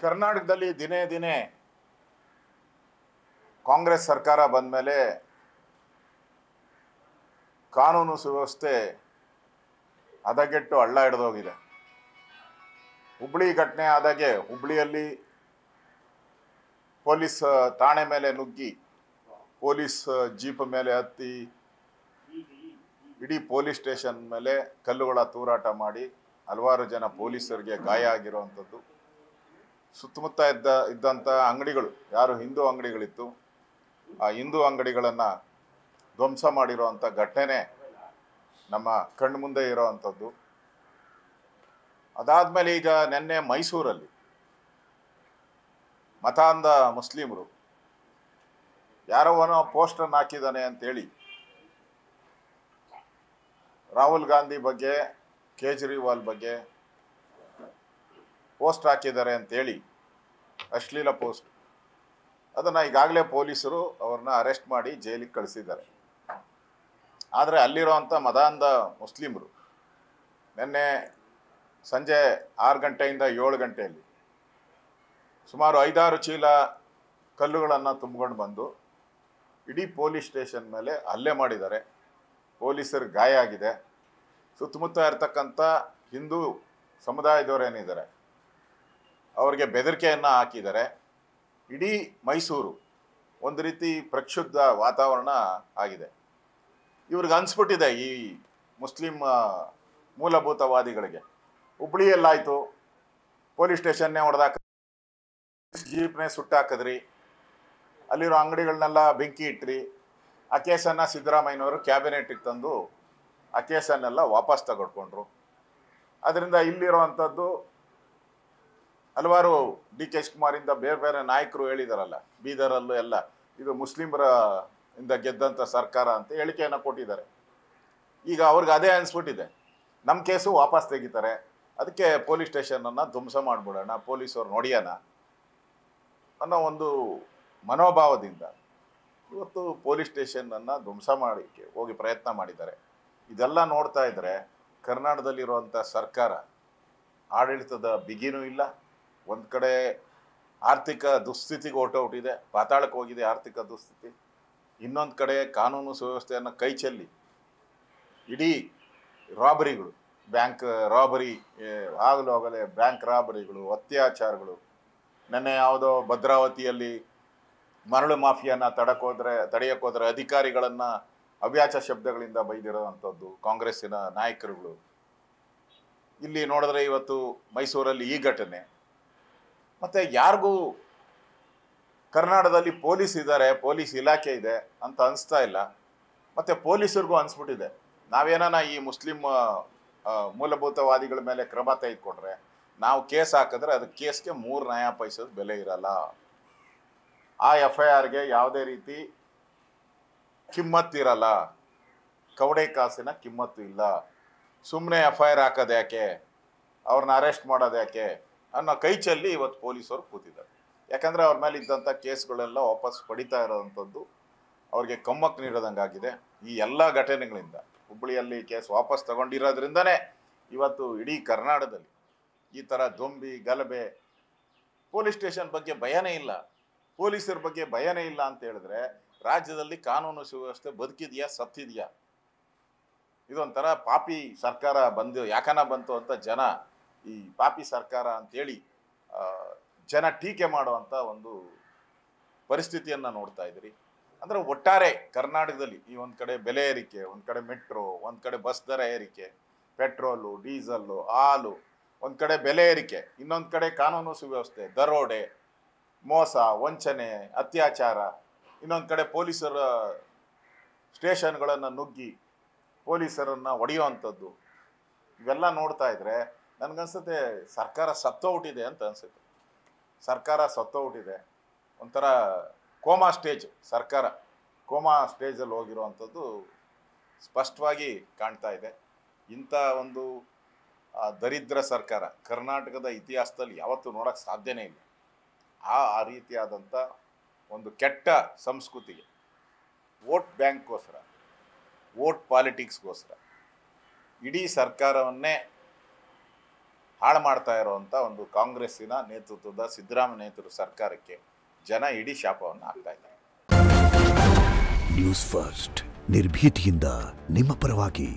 ಕರ್ನಾಟಕದಲ್ಲಿ ದಿನೇ ದಿನೇ ಕಾಂಗ್ರೆಸ್ ಸರ್ಕಾರ ಬಂದ ಮೇಲೆ ಕಾನೂನು ಸುವ್ಯವಸ್ಥೆ ಹದಗೆಟ್ಟು ಹಳ್ಳ ಹಿಡಿದೋಗಿದೆ. ಹುಬ್ಳಿ ಘಟನೆ ಆದಾಗೆ ಹುಬ್ಳಿಯಲ್ಲಿ ಪೊಲೀಸ್ ಠಾಣೆ ಮೇಲೆ ನುಗ್ಗಿ ಪೊಲೀಸ್ ಜೀಪ್ ಮೇಲೆ ಹತ್ತಿ ಇಡೀ ಪೊಲೀಸ್ ಸ್ಟೇಷನ್ ಮೇಲೆ ಕಲ್ಲುಗಳ ತೂರಾಟ ಮಾಡಿ ಹಲವಾರು ಜನ ಪೊಲೀಸರಿಗೆ ಗಾಯ ಆಗಿರುವಂಥದ್ದು. ಸುತ್ತಮುತ್ತ ಇದ್ದಂಥ ಅಂಗಡಿಗಳು, ಯಾರು ಹಿಂದೂ ಅಂಗಡಿಗಳಿತ್ತು ಆ ಹಿಂದೂ ಅಂಗಡಿಗಳನ್ನು ಧ್ವಂಸ ಮಾಡಿರುವಂಥ ಘಟನೆ ನಮ್ಮ ಕಣ್ಣು ಮುಂದೆ ಇರೋವಂಥದ್ದು. ಅದಾದಮೇಲೆ ಈಗ ನಿನ್ನೆ ಮೈಸೂರಲ್ಲಿ ಮತಾಂಧ ಮುಸ್ಲಿಮರು ಯಾರೋವನೋ ಪೋಸ್ಟರ್ನ ಹಾಕಿದ್ದಾನೆ ಅಂತೇಳಿ ರಾಹುಲ್ ಗಾಂಧಿ ಬಗ್ಗೆ, ಕೇಜ್ರಿವಾಲ್ ಬಗ್ಗೆ ಪೋಸ್ಟ್ ಹಾಕಿದ್ದಾರೆ ಅಂತೇಳಿ ಅಶ್ಲೀಲ ಪೋಸ್ಟ್, ಅದನ್ನು ಈಗಾಗಲೇ ಪೊಲೀಸರು ಅವ್ರನ್ನ ಅರೆಸ್ಟ್ ಮಾಡಿ ಜೈಲಿಗೆ ಕಳಿಸಿದ್ದಾರೆ. ಆದರೆ ಅಲ್ಲಿರೋವಂಥ ಮತಾಂಧ ಮುಸ್ಲಿಮರು ನಿನ್ನೆ ಸಂಜೆ 6 ಗಂಟೆಯಿಂದ 7 ಗಂಟೆಯಲ್ಲಿ ಸುಮಾರು 5-6 ಚೀಲ ಕಲ್ಲುಗಳನ್ನು ತುಂಬಿಕೊಂಡು ಬಂದು ಇಡೀ ಪೊಲೀಸ್ ಸ್ಟೇಷನ್ ಮೇಲೆ ಹಲ್ಲೆ ಮಾಡಿದ್ದಾರೆ. ಪೊಲೀಸರಿಗೆ ಗಾಯ ಆಗಿದೆ. ಸುತ್ತಮುತ್ತ ಇರ್ತಕ್ಕಂಥ ಹಿಂದೂ ಸಮುದಾಯದವರೇನಿದ್ದಾರೆ ಅವರಿಗೆ ಬೆದರಿಕೆಯನ್ನು ಹಾಕಿದ್ದಾರೆ. ಇಡೀ ಮೈಸೂರು ಒಂದು ರೀತಿ ಪ್ರಕ್ಷುಬ್ಧ ವಾತಾವರಣ ಆಗಿದೆ. ಇವ್ರಿಗೆ ಅನಿಸ್ಬಿಟ್ಟಿದೆ, ಈ ಮುಸ್ಲಿಂ ಮೂಲಭೂತವಾದಿಗಳಿಗೆ, ಹುಬ್ಳಿಯಲ್ಲಾಯಿತು ಪೊಲೀಸ್ ಸ್ಟೇಷನ್ನೇ ಹೊಡೆದಾಕ, ಜೀಪ್ನೇ ಸುಟ್ಟಾಕಿದ್ರಿ, ಅಲ್ಲಿರೋ ಅಂಗಡಿಗಳನ್ನೆಲ್ಲ ಬೆಂಕಿ ಇಟ್ರಿ, ಆ ಕೇಸನ್ನು ಸಿದ್ದರಾಮಯ್ಯನವರು ಕ್ಯಾಬಿನೆಟ್ಗೆ ತಂದು ಆ ಕೇಸನ್ನೆಲ್ಲ ವಾಪಸ್ ತಗೊಡ್ಕೊಂಡ್ರು. ಅದರಿಂದ ಇಲ್ಲಿರೋವಂಥದ್ದು ಹಲವಾರು ಡಿ.ಕೆ. ಶಿವಕುಮಾರಿಂದ ಬೇರೆ ಬೇರೆ ನಾಯಕರು ಹೇಳಿದಾರಲ್ಲ, ಬೀದರಲ್ಲೂ ಎಲ್ಲ ಇದು ಮುಸ್ಲಿಮರ ಇಂದ ಗೆದ್ದಂಥ ಸರ್ಕಾರ ಅಂತ ಹೇಳಿಕೆಯನ್ನು ಕೊಟ್ಟಿದ್ದಾರೆ. ಈಗ ಅವ್ರಿಗೆ ಅದೇ ಅನಿಸ್ಬಿಟ್ಟಿದೆ, ನಮ್ಮ ಕೇಸು ವಾಪಸ್ ತೆಗಿತಾರೆ, ಅದಕ್ಕೆ ಪೊಲೀಸ್ ಸ್ಟೇಷನನ್ನು ಧ್ವಂಸ ಮಾಡಿಬಿಡೋಣ, ಪೊಲೀಸವ್ರು ನೋಡಿಯೋಣ ಅನ್ನೋ ಒಂದು ಮನೋಭಾವದಿಂದ ಇವತ್ತು ಪೊಲೀಸ್ ಸ್ಟೇಷನನ್ನು ಧ್ವಂಸ ಮಾಡೋಕ್ಕೆ ಹೋಗಿ ಪ್ರಯತ್ನ ಮಾಡಿದ್ದಾರೆ. ಇದೆಲ್ಲ ನೋಡ್ತಾ ಇದ್ದರೆ ಕರ್ನಾಟಕದಲ್ಲಿರುವಂಥ ಸರ್ಕಾರ ಆಡಳಿತದ ಬಿಗಿನೂ ಇಲ್ಲ. ಒಂದು ಕಡೆ ಆರ್ಥಿಕ ದುಸ್ಥಿತಿಗೆ ಹೊರಟೋಗ್ಬಿಟ್ಟಿದೆ, ಪಾತಾಳಕ್ಕೆ ಹೋಗಿದೆ ಆರ್ಥಿಕ ದುಸ್ಥಿತಿ. ಇನ್ನೊಂದು ಕಡೆ ಕಾನೂನು ಸುವ್ಯವಸ್ಥೆಯನ್ನು ಕೈ ಚೆಲ್ಲಿ ಇಡೀ ರಾಬರಿಗಳು, ಬ್ಯಾಂಕ್ ರಾಬರಿ ಆಗಲೇ ಬ್ಯಾಂಕ್ ರಾಬರಿಗಳು, ಅತ್ಯಾಚಾರಗಳು. ನೆನ್ನೆ ಯಾವುದೋ ಭದ್ರಾವತಿಯಲ್ಲಿ ಮರಳು ಮಾಫಿಯಾನ ತಡೆಯೋಕ್ಕೋದ್ರೆ ಅಧಿಕಾರಿಗಳನ್ನು ಅವ್ಯಾಚ ಶಬ್ದಗಳಿಂದ ಬೈದಿರೋವಂಥದ್ದು ಕಾಂಗ್ರೆಸ್ಸಿನ ನಾಯಕರುಗಳು. ಇಲ್ಲಿ ನೋಡಿದ್ರೆ ಇವತ್ತು ಮೈಸೂರಲ್ಲಿ ಈ ಘಟನೆ. ಮತ್ತು ಯಾರಿಗೂ ಕರ್ನಾಟಕದಲ್ಲಿ ಪೊಲೀಸ್ ಇದ್ದಾರೆ, ಪೊಲೀಸ್ ಇಲಾಖೆ ಇದೆ ಅಂತ ಅನಿಸ್ತಾ ಇಲ್ಲ. ಮತ್ತು ಪೊಲೀಸರಿಗೂ ಅನಿಸ್ಬಿಟ್ಟಿದೆ, ನಾವೇನಾನ ಈ ಮುಸ್ಲಿಂ ಮೂಲಭೂತವಾದಿಗಳ ಮೇಲೆ ಕ್ರಮ ತೆಗೆದುಕೊಂಡ್ರೆ ನಾವು ಕೇಸ್ ಹಾಕಿದ್ರೆ ಅದಕ್ಕೆ ಕೇಸ್ಗೆ 3 ನಯಾ ಪೈಸದ ಬೆಲೆ ಇರಲ್ಲ. ಆ FIRಗೆ ಯಾವುದೇ ರೀತಿ ಕಿಮ್ಮತ್ತಿರಲ್ಲ, ಕವಡೆ ಕಾಸಿನ ಕಿಮ್ಮತ್ತು ಇಲ್ಲ. ಸುಮ್ಮನೆ FIR ಹಾಕೋದು ಯಾಕೆ, ಅವ್ರನ್ನ ಅರೆಸ್ಟ್ ಮಾಡೋದು ಯಾಕೆ ಅನ್ನೋ ಕೈ ಚೆಲ್ಲಿ ಇವತ್ತು ಪೊಲೀಸರು ಕೂತಿದ್ದಾರೆ. ಯಾಕಂದರೆ ಅವ್ರ ಮೇಲೆ ಇದ್ದಂಥ ಕೇಸ್ಗಳೆಲ್ಲ ವಾಪಸ್ ಪಡಿತಾ ಇರೋವಂಥದ್ದು ಅವ್ರಿಗೆ ಕಮ್ಮಕ್ಕೆ ನೀಡೋದಂಗಾಗಿದೆ. ಈ ಎಲ್ಲ ಘಟನೆಗಳಿಂದ ಹುಬ್ಬಳ್ಳಿಯಲ್ಲಿ ಕೇಸ್ ವಾಪಸ್ ತಗೊಂಡಿರೋದ್ರಿಂದನೇ ಇವತ್ತು ಇಡೀ ಕರ್ನಾಟಕದಲ್ಲಿ ಈ ಥರ ದೊಂಬಿ ಗಲಭೆ, ಪೊಲೀಸ್ ಸ್ಟೇಷನ್ ಬಗ್ಗೆ ಭಯನೇ ಇಲ್ಲ, ಪೊಲೀಸರ ಬಗ್ಗೆ ಭಯನೇ ಇಲ್ಲ ಅಂತ ಹೇಳಿದ್ರೆ ರಾಜ್ಯದಲ್ಲಿ ಕಾನೂನು ಸುವ್ಯವಸ್ಥೆ ಬದುಕಿದೆಯಾ ಸತ್ತಿದೆಯಾ? ಇದೊಂಥರ ಪಾಪಿ ಸರ್ಕಾರ ಯಾಕನ ಬಂತು ಅಂತ ಜನ ಈ ಪಾಪಿ ಸರ್ಕಾರ ಅಂತೇಳಿ ಜನ ಟೀಕೆ ಮಾಡುವಂಥ ಒಂದು ಪರಿಸ್ಥಿತಿಯನ್ನು ನೋಡ್ತಾ ಇದ್ದೀರಿ. ಅಂದರೆ ಒಟ್ಟಾರೆ ಕರ್ನಾಟಕದಲ್ಲಿ ಈ ಒಂದು ಕಡೆ ಬೆಲೆ ಏರಿಕೆ, ಒಂದು ಕಡೆ ಮೆಟ್ರೋ, ಒಂದು ಕಡೆ ಬಸ್ ದರ ಏರಿಕೆ, ಪೆಟ್ರೋಲು, ಡೀಸಲ್ಲು, ಹಾಲು, ಒಂದು ಕಡೆ ಬೆಲೆ ಏರಿಕೆ, ಇನ್ನೊಂದು ಕಡೆ ಕಾನೂನು ಸುವ್ಯವಸ್ಥೆ, ದರೋಡೆ, ಮೋಸ, ವಂಚನೆ, ಅತ್ಯಾಚಾರ, ಇನ್ನೊಂದು ಕಡೆ ಪೊಲೀಸರ ಸ್ಟೇಷನ್ಗಳನ್ನು ನುಗ್ಗಿ ಪೊಲೀಸರನ್ನು ಹೊಡೆಯುವಂಥದ್ದು. ಇವೆಲ್ಲ ನೋಡ್ತಾ ಇದ್ರೆ ನನಗನ್ಸುತ್ತೆ ಸರ್ಕಾರ ಸತ್ತೋಗ್ಬಿಟ್ಟಿದೆ ಅಂತ ಅನಿಸುತ್ತೆ. ಸರ್ಕಾರ ಸತ್ತೋಗ್ಬಿಟ್ಟಿದೆ, ಒಂಥರ ಕೋಮಾ ಸ್ಟೇಜ್, ಸರ್ಕಾರ ಕೋಮಾ ಸ್ಟೇಜಲ್ಲಿ ಹೋಗಿರುವಂಥದ್ದು ಸ್ಪಷ್ಟವಾಗಿ ಕಾಣ್ತಾ ಇದೆ. ಇಂಥ ಒಂದು ದರಿದ್ರ ಸರ್ಕಾರ ಕರ್ನಾಟಕದ ಇತಿಹಾಸದಲ್ಲಿ ಯಾವತ್ತೂ ನೋಡೋಕ್ಕೆ ಸಾಧ್ಯನೇ ಇಲ್ಲ. ಆ ರೀತಿಯಾದಂಥ ಒಂದು ಕೆಟ್ಟ ಸಂಸ್ಕೃತಿಗೆ, ವೋಟ್ ಬ್ಯಾಂಕ್ಗೋಸ್ಕರ, ವೋಟ್ ಪಾಲಿಟಿಕ್ಸ್ಗೋಸ್ಕರ ಇಡೀ ಸರ್ಕಾರವನ್ನೇ ಹಾಳು ಮಾಡ್ತಾ ಇರುವಂಥ ಒಂದು ಕಾಂಗ್ರೆಸ್ಸಿನ ನೇತೃತ್ವದ ಸಿದ್ದರಾಮಯ್ಯ ನೇತೃತ್ವದ ಸರ್ಕಾರಕ್ಕೆ ಜನ ಇಡೀ ಶಾಪವನ್ನು ಹಾಕ್ತಾ ಇದ್ದಾರೆ. ನ್ಯೂಸ್ ಫಸ್ಟ್ ನಿರ್ಭೀತಿಯಿಂದ ನಿಮ್ಮ ಪರವಾಗಿ.